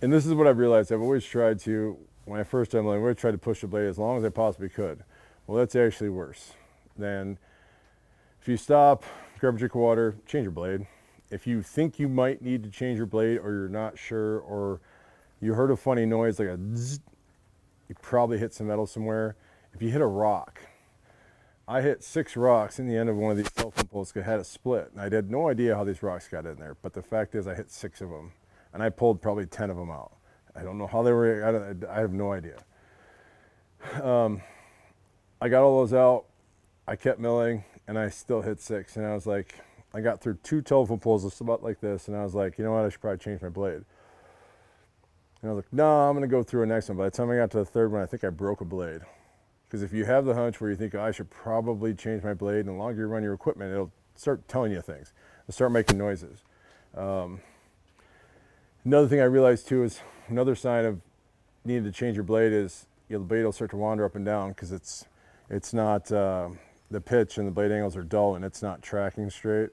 And this is what I've realized. I've always tried to, when I first started milling, I always tried to push the blade as long as I possibly could. Well, that's actually worse than if you stop, grab a drink of water, change your blade. If you think you might need to change your blade or you're not sure or you heard a funny noise like a zzz, you probably hit some metal somewhere. If you hit a rock, I hit 6 rocks in the end of one of these telephone poles that had a split. And I had no idea how these rocks got in there, but the fact is I hit 6 of them and I pulled probably 10 of them out. I don't know how they were, I have no idea. I got all those out, I kept milling, and I still hit 6. And I was like, I got through 2 telephone poles just about like this, and I was like, you know what, I should probably change my blade. And I was like, no, I'm gonna go through a next one. By the time I got to the 3rd one, I think I broke a blade. Because if you have the hunch where you think, oh, I should probably change my blade, and the longer you run your equipment, it'll start telling you things. It'll start making noises. Another thing I realized too is another sign of needing to change your blade is the blade will start to wander up and down because it's not the pitch and the blade angles are dull and it's not tracking straight.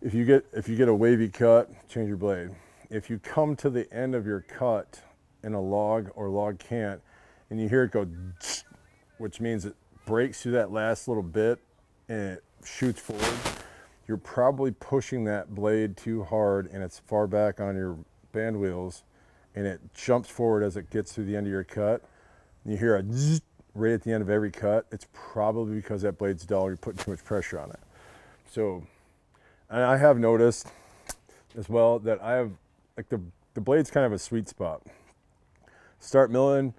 If you get a wavy cut, change your blade. If you come to the end of your cut in a log or log cant and you hear it go, which means it breaks through that last little bit and it shoots forward, you're probably pushing that blade too hard and it's far back on your band wheels and it jumps forward as it gets through the end of your cut. And you hear a zzz right at the end of every cut. It's probably because that blade's dull, you're putting too much pressure on it. So, and I have noticed as well that I have, like the blade's kind of a sweet spot. Start milling,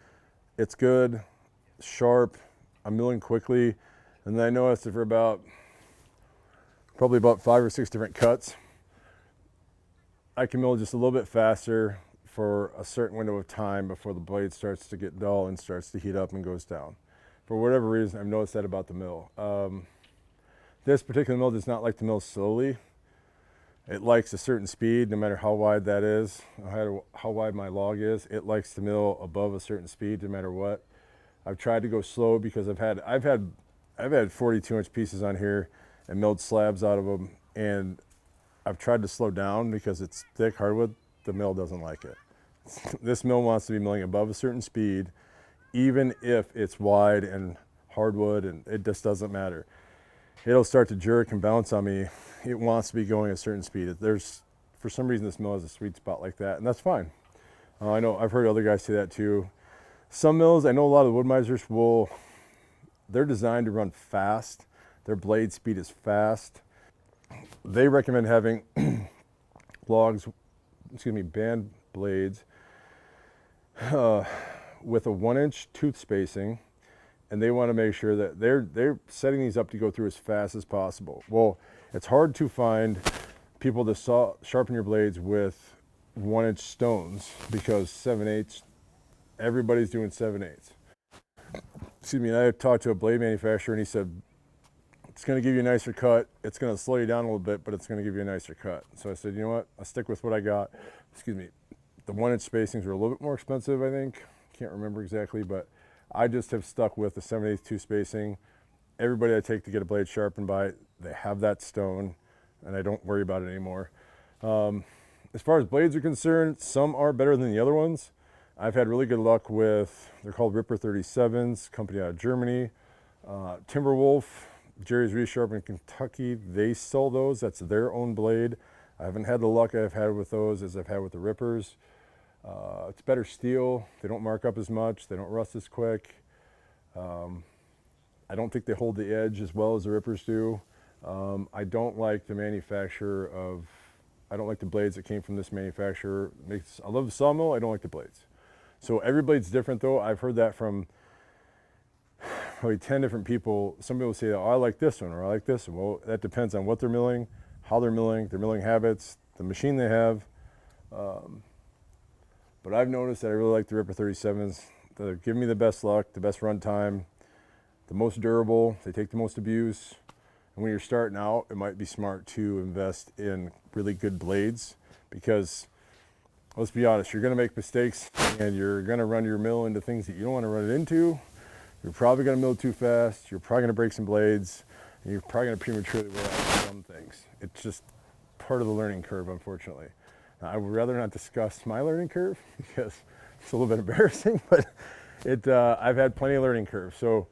it's good, sharp, I'm milling quickly, and then I noticed that for probably about 5 or 6 different cuts, I can mill just a little bit faster for a certain window of time before the blade starts to get dull and starts to heat up and goes down. For whatever reason, I've noticed that about the mill. This particular mill does not like to mill slowly. It likes a certain speed, no matter how wide that is, how wide my log is. It likes to mill above a certain speed, no matter what. I've tried to go slow because I've had 42-inch pieces on here and milled slabs out of them, and I've tried to slow down because it's thick hardwood. The mill doesn't like it. This mill wants to be milling above a certain speed, even if it's wide and hardwood, and it just doesn't matter. It'll start to jerk and bounce on me. It wants to be going a certain speed. For some reason, this mill has a sweet spot like that, and that's fine. I know I've heard other guys say that too. Some mills, I know a lot of the wood-misers they're designed to run fast. Their blade speed is fast. They recommend having band blades with a 1-inch tooth spacing, and they want to make sure that they're setting these up to go through as fast as possible. Well, it's hard to find people to sharpen your blades with 1-inch stones because 7/8, everybody's doing 7/8. Excuse me, I talked to a blade manufacturer and he said, it's going to give you a nicer cut. It's going to slow you down a little bit, but it's going to give you a nicer cut. So I said, you know what? I'll stick with what I got. Excuse me. The 1-inch spacings are a little bit more expensive, I think. Can't remember exactly, but I just have stuck with the 7/8 tooth spacing. Everybody I take to get a blade sharpened by, they have that stone, and I don't worry about it anymore. As far as blades are concerned, some are better than the other ones. I've had really good luck with, they're called Ripper 37s, company out of Germany. Timberwolf, Jerry's Resharp in Kentucky, they sell those. That's their own blade. I haven't had the luck I've had with those as I've had with the Rippers. It's better steel. They don't mark up as much. They don't rust as quick. I don't think they hold the edge as well as the Rippers do. I don't like the I don't like the blades that came from this manufacturer. I love the sawmill. I don't like the blades. So every blade's different though. I've heard that from probably 10 different people. Some people say, oh, I like this one or I like this one. Well, that depends on what they're milling, how they're milling, their milling habits, the machine they have. But I've noticed that I really like the Ripper 37s. They're giving me the best luck, the best run time, the most durable. They take the most abuse. And when you're starting out, it might be smart to invest in really good blades because let's be honest, you're going to make mistakes and you're going to run your mill into things that you don't want to run it into. You're probably going to mill too fast. You're probably going to break some blades. And you're probably going to prematurely wear out some things. It's just part of the learning curve, unfortunately. I would rather not discuss my learning curve because it's a little bit embarrassing, but I've had plenty of learning curves. So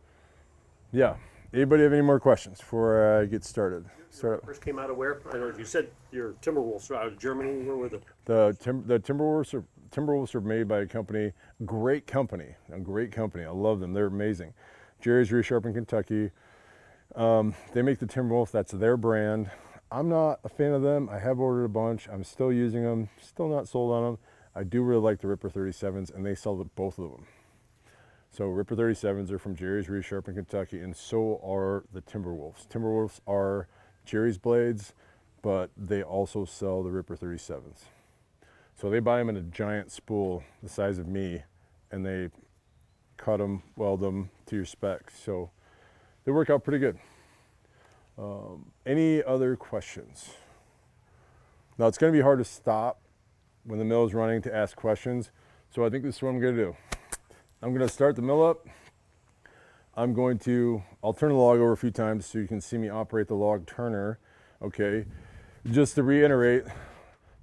yeah, anybody have any more questions before I get started? First came out of where? I don't know. You said your Timberwolves are out of Germany. Where were they? The Timberwolves are made by a company, a great company. I love them. They're amazing. Jerry's Reshop in Kentucky. They make the Timberwolf. That's their brand. I'm not a fan of them. I have ordered a bunch. I'm still using them. Still not sold on them. I do really like the Ripper 37s, and they sell both of them. So Ripper 37s are from Jerry's Reshop in Kentucky, and so are the Timberwolves. Timberwolves are Jerry's blades, but they also sell the Ripper 37s. So they buy them in a giant spool the size of me, and they cut them, weld them to your specs. So they work out pretty good. Any other questions? Now it's going to be hard to stop when the mill is running to ask questions. So I think this is what I'm going to do. I'm going to start the mill up. I'll turn the log over a few times so you can see me operate the log turner. Okay, just to reiterate,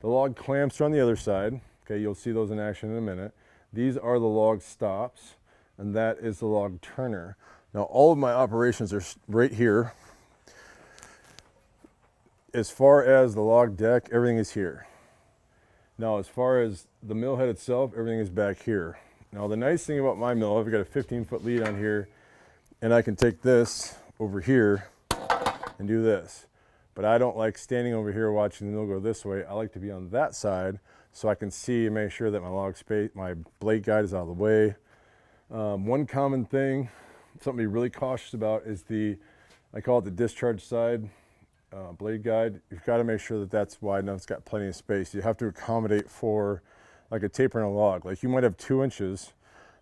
the log clamps are on the other side. Okay, you'll see those in action in a minute. These are the log stops, and that is the log turner. Now all of my operations are right here. As far as the log deck, everything is here. Now as far as the mill head itself, everything is back here. Now the nice thing about my mill, I've got a 15-foot lead on here, and I can take this over here and do this. But I don't like standing over here watching the mill go this way. I like to be on that side so I can see and make sure that my blade guide is out of the way. One common thing, something to be really cautious about, is I call it the discharge side blade guide. You've got to make sure that that's wide enough, it's got plenty of space. You have to accommodate for like a taper in a log. Like you might have 2 inches,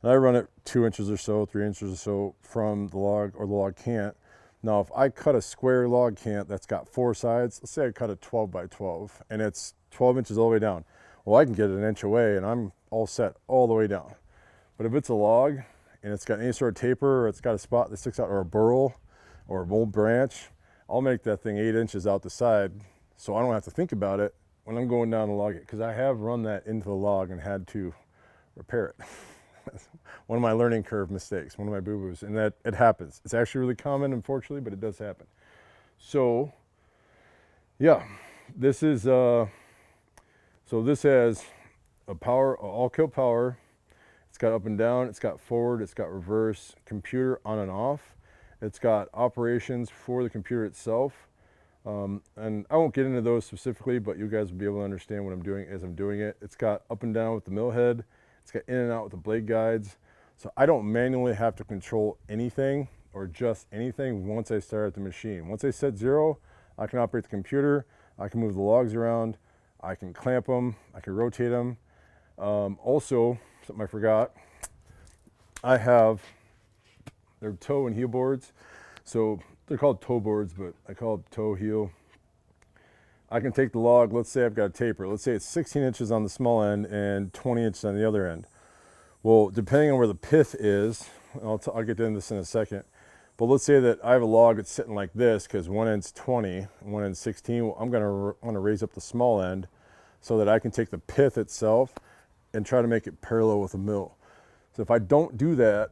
and I run it 2 inches or so, 3 inches or so from the log, or the log cant. Now, if I cut a square log cant that's got 4 sides, let's say I cut a 12 by 12, and it's 12 inches all the way down. Well, I can get it an inch away, and I'm all set all the way down. But if it's a log, and it's got any sort of taper, or it's got a spot that sticks out, or a burl, or a old branch, I'll make that thing 8 inches out the side, so I don't have to think about it when I'm going down to log it, because I have run that into the log and had to repair it. One of my learning curve mistakes, one of my boo-boos, and that it happens. It's actually really common, unfortunately, but it does happen. So, yeah, this has a all-kill power. It's got up and down, it's got forward, it's got reverse, computer on and off. It's got operations for the computer itself. And I won't get into those specifically, but you guys will be able to understand what I'm doing as I'm doing it. It's got up and down with the mill head. It's got in and out with the blade guides. So I don't manually have to control anything or adjust anything once I start at the machine. Once I set 0, I can operate the computer. I can move the logs around. I can clamp them. I can rotate them. Also, something I forgot, I have their toe and heel boards. So they're called toe boards, but I call it toe heel. I can take the log, let's say I've got a taper. Let's say it's 16 inches on the small end and 20 inches on the other end. Well, depending on where the pith is, I'll get into this in a second, but let's say that I have a log that's sitting like this because one end's 20 and one end's 16. Well, I'm going to want to raise up the small end so that I can take the pith itself and try to make it parallel with the mill. So if I don't do that,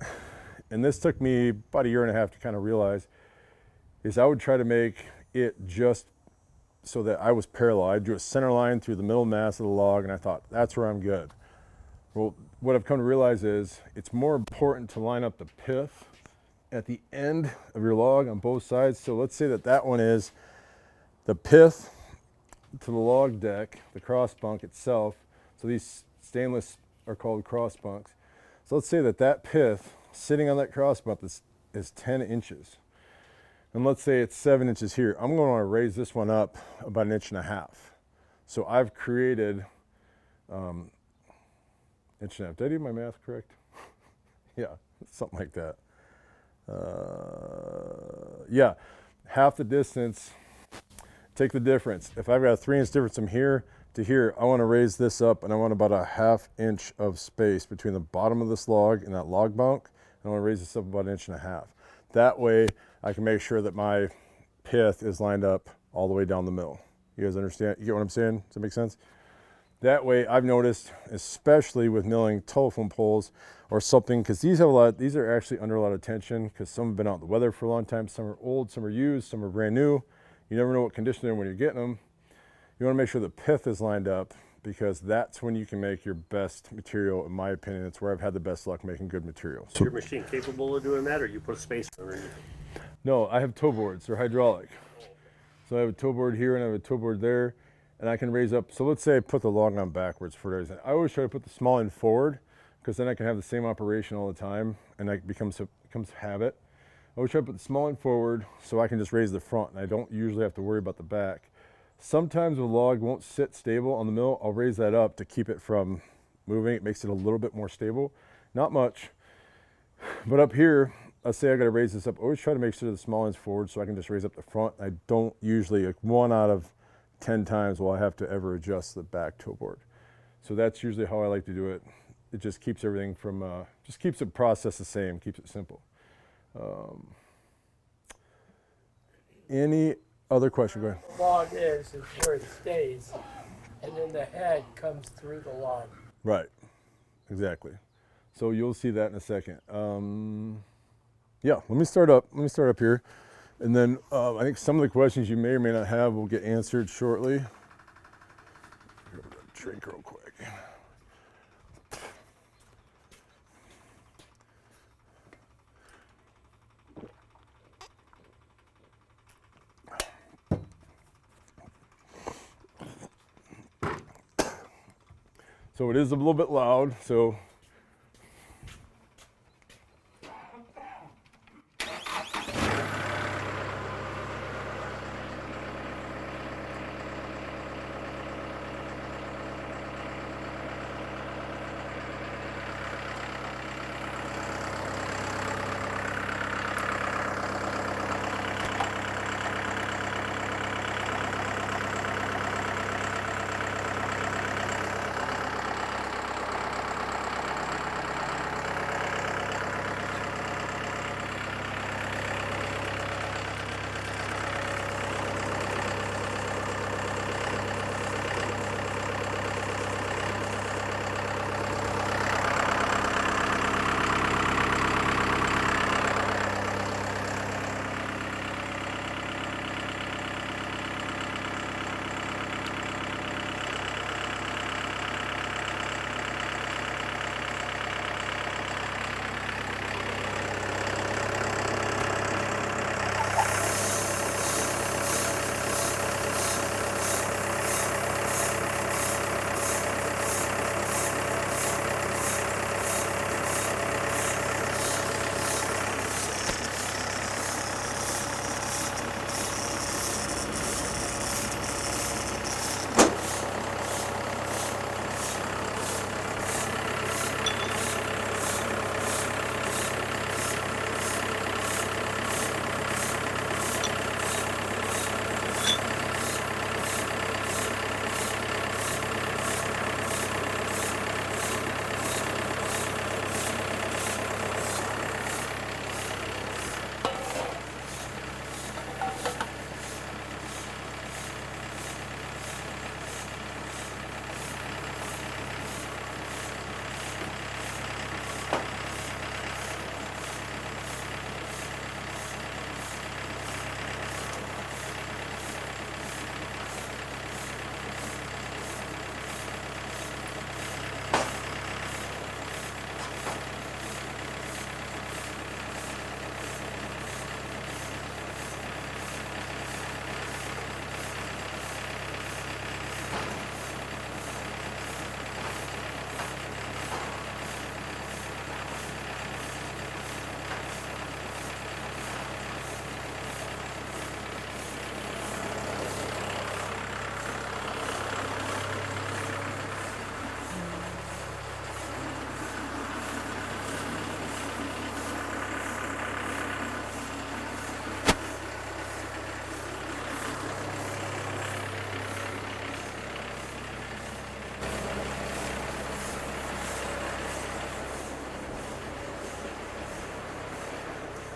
and this took me about 1.5 years to kind of realize, is I would try to make it just so that I was parallel. I drew a center line through the middle mass of the log, and I thought, that's where I'm good. Well, what I've come to realize is it's more important to line up the pith at the end of your log on both sides. So let's say that one is the pith to the log deck, the cross bunk itself. So these stainless are called cross bunks. So let's say that pith sitting on that cross bunk is 10 inches. And let's say it's 7 inches here. I'm going to want to raise this one up about 1.5 inches. So I've created 1.5 inches. Did I do my math correct? Yeah, something like that. Yeah, half the distance. Take the difference. If I've got a 3 inch difference from here to here, I want to raise this up, and I want about a 1/2 inch of space between the bottom of this log and that log bunk. And I want to raise this up about 1.5 inches. That way, I can make sure that my pith is lined up all the way down the mill. You guys understand? You get what I'm saying? Does that make sense? That way, I've noticed, especially with milling telephone poles or something, because these are actually under a lot of tension because some have been out in the weather for a long time. Some are old, some are used, some are brand new. You never know what condition they're in when you're getting them. You want to make sure the pith is lined up because that's when you can make your best material, in my opinion. It's where I've had the best luck making good material. Is your machine capable of doing that, or you put a spacer underneath? No, I have toe boards. They're hydraulic. So I have a toe board here and I have a toe board there, and I can raise up. So let's say I put the long on backwards for everything. I always try to put the small end forward because then I can have the same operation all the time, and that becomes habit. I always try to put the small end forward so I can just raise the front, and I don't usually have to worry about the back. Sometimes the log won't sit stable on the mill. I'll raise that up to keep it from moving. It makes it a little bit more stable. Not much. But up here, let's say I got to raise this up. I always try to make sure the small end's forward so I can just raise up the front. I don't usually, like 1 out of 10 times will I have to ever adjust the back toe board. So that's usually how I like to do it. It just keeps everything from, just keeps the process the same, keeps it simple. Any other question? Go ahead. The log is where it stays, and then the head comes through the log. Right, exactly. So you'll see that in a second. Yeah, let me start up here. And then I think some of the questions you may or may not have will get answered shortly. Drink real quick. So it is a little bit loud, so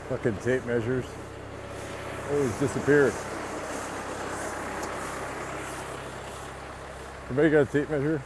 fucking tape measures always disappear. Everybody got a tape measure?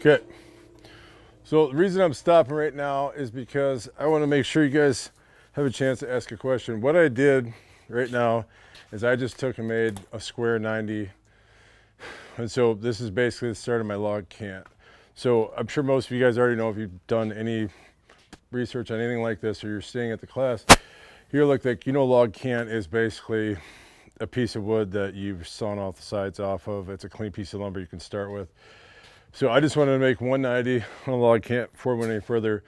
Okay, so the reason I'm stopping right now is because I want to make sure you guys have a chance to ask a question. What I did right now is I just took and made a square 90, and so this is basically the start of my log cant. So I'm sure most of you guys already know, if you've done any research on anything like this or you're staying at the class, here look like, log cant is basically a piece of wood that you've sawn off the sides off of. It's a clean piece of lumber you can start with. So I just wanted to make 190 on a log cant. Before we went any further,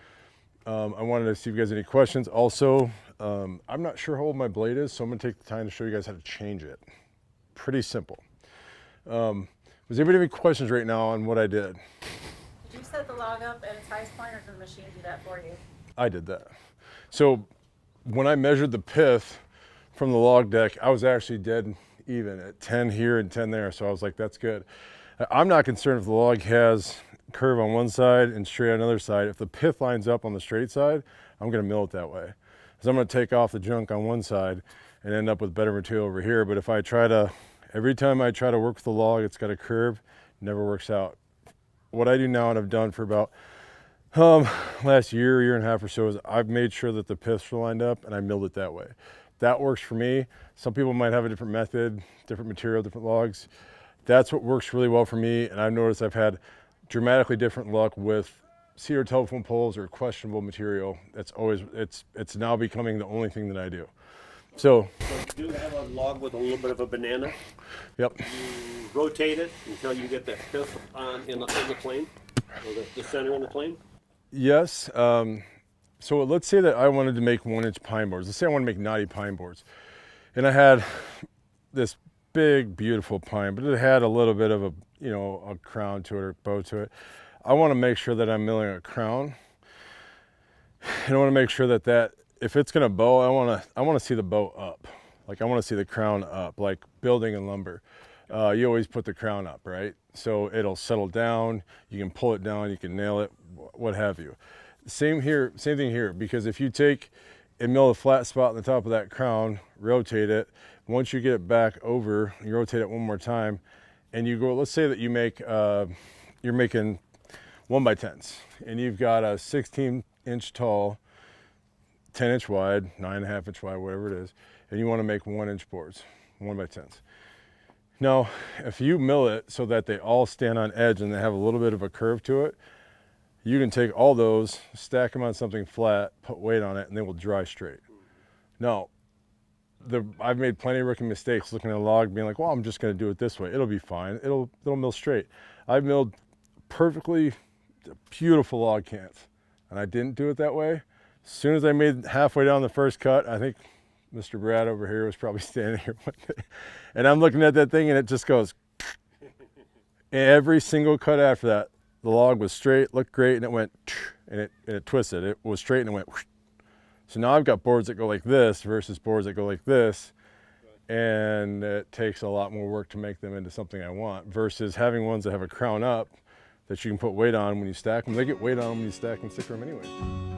I wanted to see if you guys had any questions. Also, I'm not sure how old my blade is, so I'm gonna take the time to show you guys how to change it. Pretty simple. Does anybody have any questions right now on what I did? Did you set the log up at its highest point, or did the machine do that for you? I did that. So when I measured the pith from the log deck, I was actually dead even at 10 here and 10 there. So I was like, that's good. I'm not concerned if the log has curve on one side and straight on the other side. If the pith lines up on the straight side, I'm gonna mill it that way. Because I'm gonna take off the junk on one side and end up with better material over here. But if I every time I try to work with the log, it's got a curve, never works out. What I do now, and I've done for about last year and a half or so, is I've made sure that the piths are lined up and I milled it that way. That works for me. Some people might have a different method, different material, different logs. That's what works really well for me, and I've noticed I've had dramatically different luck with cedar telephone poles or questionable material. It's now becoming the only thing that I do. So you do have a log with a little bit of a banana. Yep. You rotate it until you get the pith in the plane, or the center in the plane. Yes. So let's say that I wanted to make 1-inch pine boards. Let's say I want to make knotty pine boards, and I had this big, beautiful pine, but it had a little bit of a crown to it or bow to it. I want to make sure that I'm milling a crown, and I want to make sure that if it's going to bow, I want to see the bow up. Like, I want to see the crown up, like building in lumber. You always put the crown up, right? So it'll settle down, you can pull it down, you can nail it, what have you. Same thing here, because if you take and mill a flat spot on the top of that crown, rotate it, once you get it back over, you rotate it one more time, and you go, let's say that you're making 1x10s, and you've got a 16-inch tall, 10-inch wide, 9.5-inch wide, whatever it is, and you want to make 1-inch boards, 1x10s. Now, if you mill it so that they all stand on edge and they have a little bit of a curve to it, you can take all those, stack them on something flat, put weight on it, and they will dry straight. Now, I've made plenty of rookie mistakes looking at a log being like, well, I'm just going to do it this way. It'll be fine. It'll mill straight. I've milled perfectly beautiful log cants, and I didn't do it that way. As soon as I made halfway down the first cut, I think Mr. Brad over here was probably standing here one day, and I'm looking at that thing, and it just goes. Every single cut after that, the log was straight, looked great, and it went, and it twisted. It was straight and it went. So now I've got boards that go like this versus boards that go like this, and it takes a lot more work to make them into something I want versus having ones that have a crown up that you can put weight on when you stack them. They get weight on them when you stack them, stick them anyway.